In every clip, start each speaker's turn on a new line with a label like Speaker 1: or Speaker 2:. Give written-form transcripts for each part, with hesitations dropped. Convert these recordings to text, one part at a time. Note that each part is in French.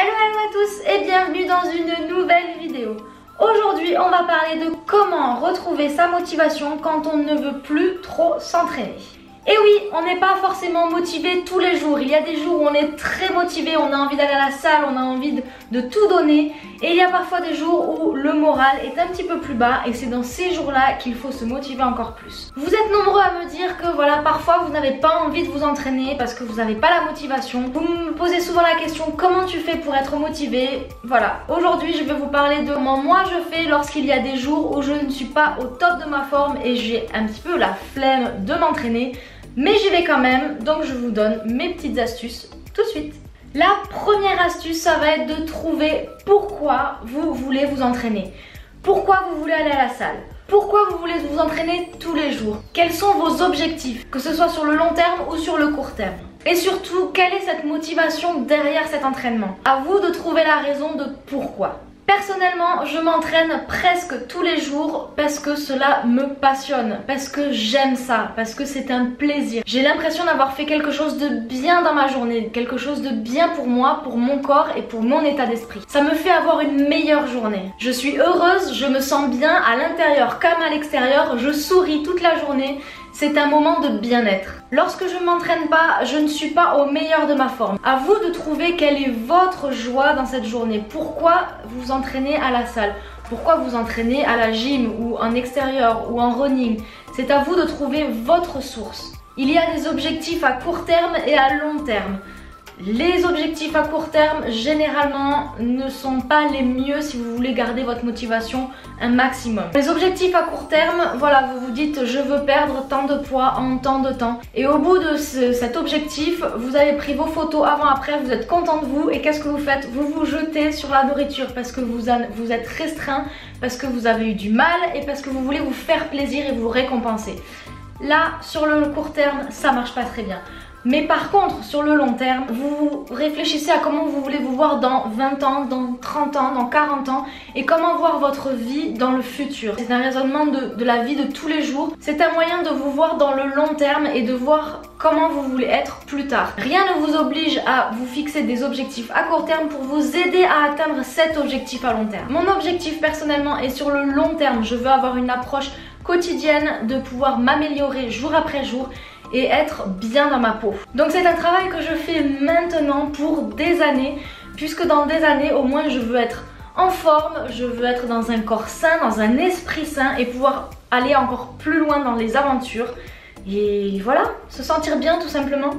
Speaker 1: Hello à tous et bienvenue dans une nouvelle vidéo. Aujourd'hui on va parler de comment retrouver sa motivation quand on ne veut plus trop s'entraîner. Et oui, on n'est pas forcément motivé tous les jours. Il y a des jours où on est très motivé, on a envie d'aller à la salle, on a envie de tout donner. Et il y a parfois des jours où le moral est un petit peu plus bas et c'est dans ces jours-là qu'il faut se motiver encore plus. Vous êtes nombreux à me dire que voilà, parfois vous n'avez pas envie de vous entraîner parce que vous n'avez pas la motivation. Vous me posez souvent la question, comment tu fais pour être motivé? Voilà, aujourd'hui je vais vous parler de comment moi je fais lorsqu'il y a des jours où je ne suis pas au top de ma forme et j'ai un petit peu la flemme de m'entraîner. Mais j'y vais quand même, donc je vous donne mes petites astuces tout de suite. La première astuce, ça va être de trouver pourquoi vous voulez vous entraîner. Pourquoi vous voulez aller à la salle? Pourquoi vous voulez vous entraîner tous les jours? Quels sont vos objectifs, que ce soit sur le long terme ou sur le court terme? Et surtout, quelle est cette motivation derrière cet entraînement? À vous de trouver la raison de pourquoi. Personnellement, je m'entraîne presque tous les jours parce que cela me passionne, parce que j'aime ça, parce que c'est un plaisir. J'ai l'impression d'avoir fait quelque chose de bien dans ma journée, quelque chose de bien pour moi, pour mon corps et pour mon état d'esprit. Ça me fait avoir une meilleure journée. Je suis heureuse, je me sens bien à l'intérieur comme à l'extérieur, je souris toute la journée. C'est un moment de bien-être. Lorsque je ne m'entraîne pas, je ne suis pas au meilleur de ma forme. À vous de trouver quelle est votre joie dans cette journée. Pourquoi vous entraînez à la salle? Pourquoi vous entraînez à la gym ou en extérieur ou en running? C'est à vous de trouver votre source. Il y a des objectifs à court terme et à long terme. Les objectifs à court terme, généralement, ne sont pas les mieux si vous voulez garder votre motivation un maximum. Les objectifs à court terme, voilà, vous vous dites je veux perdre tant de poids en tant de temps. Et au bout de cet objectif, vous avez pris vos photos avant-après, vous êtes content de vous et qu'est-ce que vous faites? Vous vous jetez sur la nourriture parce que vous êtes restreint, parce que vous avez eu du mal et parce que vous voulez vous faire plaisir et vous récompenser. Là, sur le court terme, ça marche pas très bien. Mais par contre, sur le long terme, vous réfléchissez à comment vous voulez vous voir dans 20 ans, dans 30 ans, dans 40 ans et comment voir votre vie dans le futur. C'est un raisonnement de la vie de tous les jours. C'est un moyen de vous voir dans le long terme et de voir comment vous voulez être plus tard. Rien ne vous oblige à vous fixer des objectifs à court terme pour vous aider à atteindre cet objectif à long terme. Mon objectif personnellement est sur le long terme. Je veux avoir une approche quotidienne, de pouvoir m'améliorer jour après jour et être bien dans ma peau. Donc c'est un travail que je fais maintenant pour des années, puisque dans des années au moins je veux être en forme, je veux être dans un corps sain, dans un esprit sain et pouvoir aller encore plus loin dans les aventures et voilà, se sentir bien tout simplement.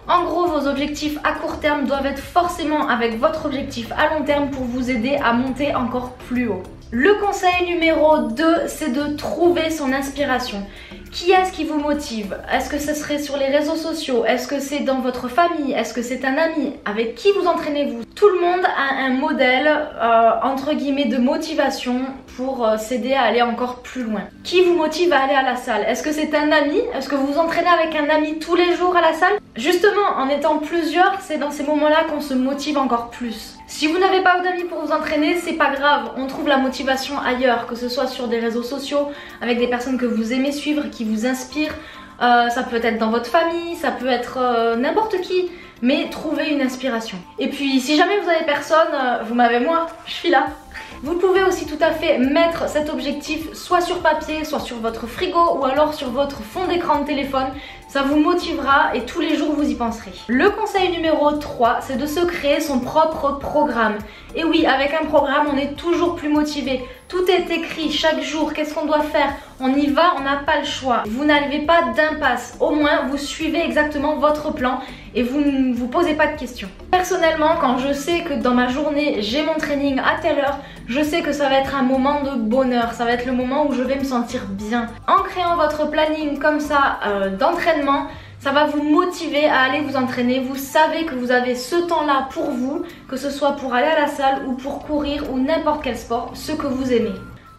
Speaker 1: En gros, vos objectifs à court terme doivent être forcément avec votre objectif à long terme pour vous aider à monter encore plus haut. Le conseil numéro 2, c'est de trouver son inspiration. Qui est-ce qui vous motive? Est-ce que ce serait sur les réseaux sociaux? Est-ce que c'est dans votre famille? Est-ce que c'est un ami? Avec qui vous entraînez-vous? Tout le monde a un modèle, entre guillemets, de motivation pour s'aider à aller encore plus loin. Qui vous motive à aller à la salle? Est-ce que c'est un ami? Est-ce que vous vous entraînez avec un ami tous les jours à la salle? Justement, en étant plusieurs, c'est dans ces moments-là qu'on se motive encore plus. Si vous n'avez pas d'amis pour vous entraîner, c'est pas grave, on trouve la motivation ailleurs, que ce soit sur des réseaux sociaux, avec des personnes que vous aimez suivre, qui vous inspirent, ça peut être dans votre famille, ça peut être n'importe qui, mais trouvez une inspiration. Et puis si jamais vous n'avez personne, vous m'avez moi, je suis là. Vous pouvez aussi tout à fait mettre cet objectif soit sur papier, soit sur votre frigo ou alors sur votre fond d'écran de téléphone. Ça vous motivera et tous les jours vous y penserez. Le conseil numéro 3, c'est de se créer son propre programme. Et oui, avec un programme, on est toujours plus motivé. Tout est écrit chaque jour, qu'est-ce qu'on doit faire? On y va, on n'a pas le choix. Vous n'arrivez pas d'impasse. Au moins, vous suivez exactement votre plan et vous ne vous posez pas de questions. Personnellement, quand je sais que dans ma journée, j'ai mon training à telle heure, je sais que ça va être un moment de bonheur. Ça va être le moment où je vais me sentir bien. En créant votre planning comme ça d'entraînement, ça va vous motiver à aller vous entraîner. Vous savez que vous avez ce temps-là pour vous, que ce soit pour aller à la salle ou pour courir ou n'importe quel sport, ce que vous aimez.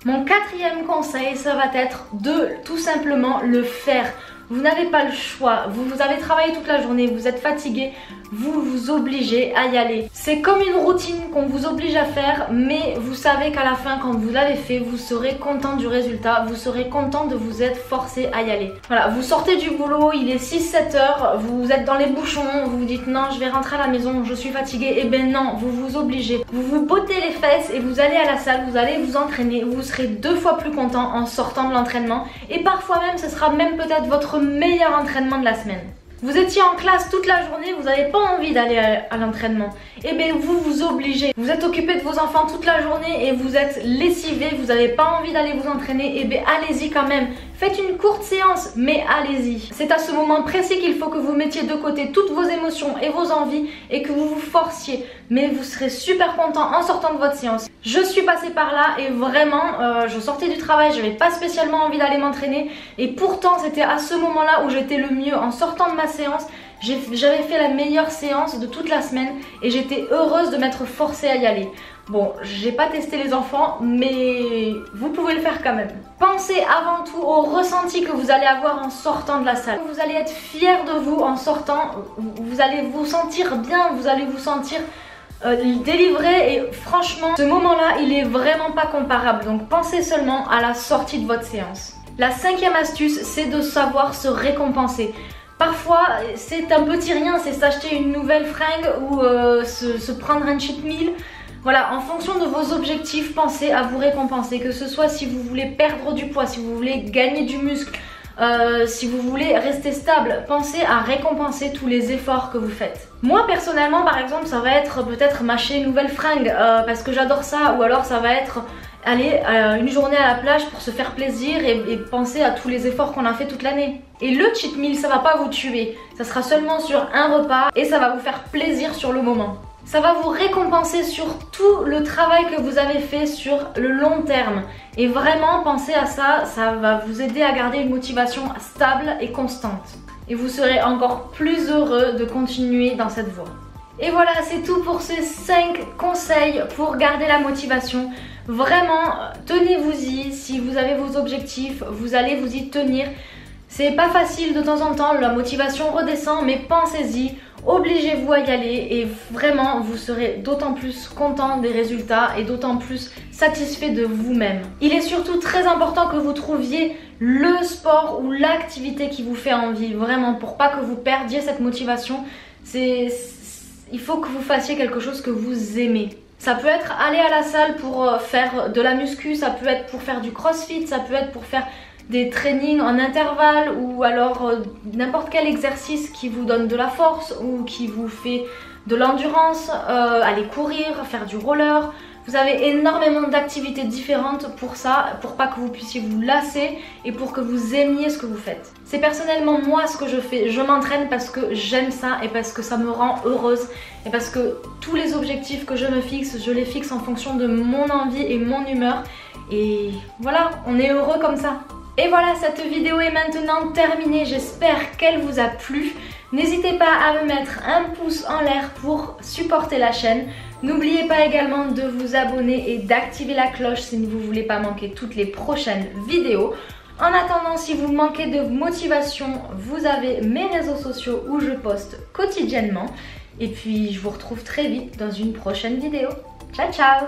Speaker 1: Mon quatrième conseil, ça va être de tout simplement le faire. Vous n'avez pas le choix, vous avez travaillé toute la journée, vous êtes fatigué, vous vous obligez à y aller. C'est comme une routine qu'on vous oblige à faire, mais vous savez qu'à la fin, quand vous l'avez fait, vous serez content du résultat, vous serez content de vous être forcé à y aller. Voilà, vous sortez du boulot, il est 6-7 heures, vous êtes dans les bouchons, vous vous dites non, je vais rentrer à la maison, je suis fatiguée. Eh ben non, vous vous obligez. Vous vous bottez les fesses et vous allez à la salle, vous allez vous entraîner, vous serez 2 fois plus content en sortant de l'entraînement et parfois même ce sera même peut-être votre meilleur entraînement de la semaine. Vous étiez en classe toute la journée, vous n'avez pas envie d'aller à l'entraînement. Eh bien vous vous obligez. Vous êtes occupé de vos enfants toute la journée et vous êtes lessivé, vous n'avez pas envie d'aller vous entraîner. Eh bien allez-y quand même. Faites une courte séance, mais allez-y. C'est à ce moment précis qu'il faut que vous mettiez de côté toutes vos émotions et vos envies et que vous vous forciez. Mais vous serez super content en sortant de votre séance. Je suis passée par là et vraiment, je sortais du travail, je n'avais pas spécialement envie d'aller m'entraîner. Et pourtant, c'était à ce moment-là où j'étais le mieux. En sortant de ma séance, j'avais fait la meilleure séance de toute la semaine et j'étais heureuse de m'être forcée à y aller. Bon, j'ai pas testé les enfants, mais vous pouvez le faire quand même. Pensez avant tout au ressenti que vous allez avoir en sortant de la salle. Vous allez être fier de vous en sortant, vous allez vous sentir bien, vous allez vous sentir délivré et franchement, ce moment-là, il est vraiment pas comparable. Donc pensez seulement à la sortie de votre séance. La 5e astuce, c'est de savoir se récompenser. Parfois, c'est un petit rien, c'est s'acheter une nouvelle fringue ou se prendre un cheat meal. Voilà, en fonction de vos objectifs, pensez à vous récompenser. Que ce soit si vous voulez perdre du poids, si vous voulez gagner du muscle, si vous voulez rester stable, pensez à récompenser tous les efforts que vous faites. Moi personnellement par exemple ça va être peut-être m'acheter une nouvelle fringue parce que j'adore ça, ou alors ça va être aller une journée à la plage pour se faire plaisir et penser à tous les efforts qu'on a fait toute l'année. Et le cheat meal ça va pas vous tuer, ça sera seulement sur un repas et ça va vous faire plaisir sur le moment. Ça va vous récompenser sur tout le travail que vous avez fait sur le long terme. Et vraiment, pensez à ça, ça va vous aider à garder une motivation stable et constante. Et vous serez encore plus heureux de continuer dans cette voie. Et voilà, c'est tout pour ces 5 conseils pour garder la motivation. Vraiment, tenez-vous-y. Si vous avez vos objectifs, vous allez vous y tenir. C'est pas facile de temps en temps, la motivation redescend, mais pensez-y. Obligez-vous à y aller et vraiment vous serez d'autant plus content des résultats et d'autant plus satisfait de vous-même. Il est surtout très important que vous trouviez le sport ou l'activité qui vous fait envie, vraiment, pour pas que vous perdiez cette motivation. Il faut que vous fassiez quelque chose que vous aimez. Ça peut être aller à la salle pour faire de la muscu, ça peut être pour faire du crossfit, ça peut être pour faire des trainings en intervalle ou alors n'importe quel exercice qui vous donne de la force ou qui vous fait de l'endurance, aller courir, faire du roller. Vous avez énormément d'activités différentes pour ça, pour pas que vous puissiez vous lasser et pour que vous aimiez ce que vous faites. C'est personnellement moi ce que je fais, je m'entraîne parce que j'aime ça et parce que ça me rend heureuse et parce que tous les objectifs que je me fixe, je les fixe en fonction de mon envie et mon humeur et voilà, on est heureux comme ça. Et voilà, cette vidéo est maintenant terminée, j'espère qu'elle vous a plu. N'hésitez pas à me mettre un pouce en l'air pour supporter la chaîne. N'oubliez pas également de vous abonner et d'activer la cloche si vous ne voulez pas manquer toutes les prochaines vidéos. En attendant, si vous manquez de motivation, vous avez mes réseaux sociaux où je poste quotidiennement. Et puis je vous retrouve très vite dans une prochaine vidéo. Ciao ciao!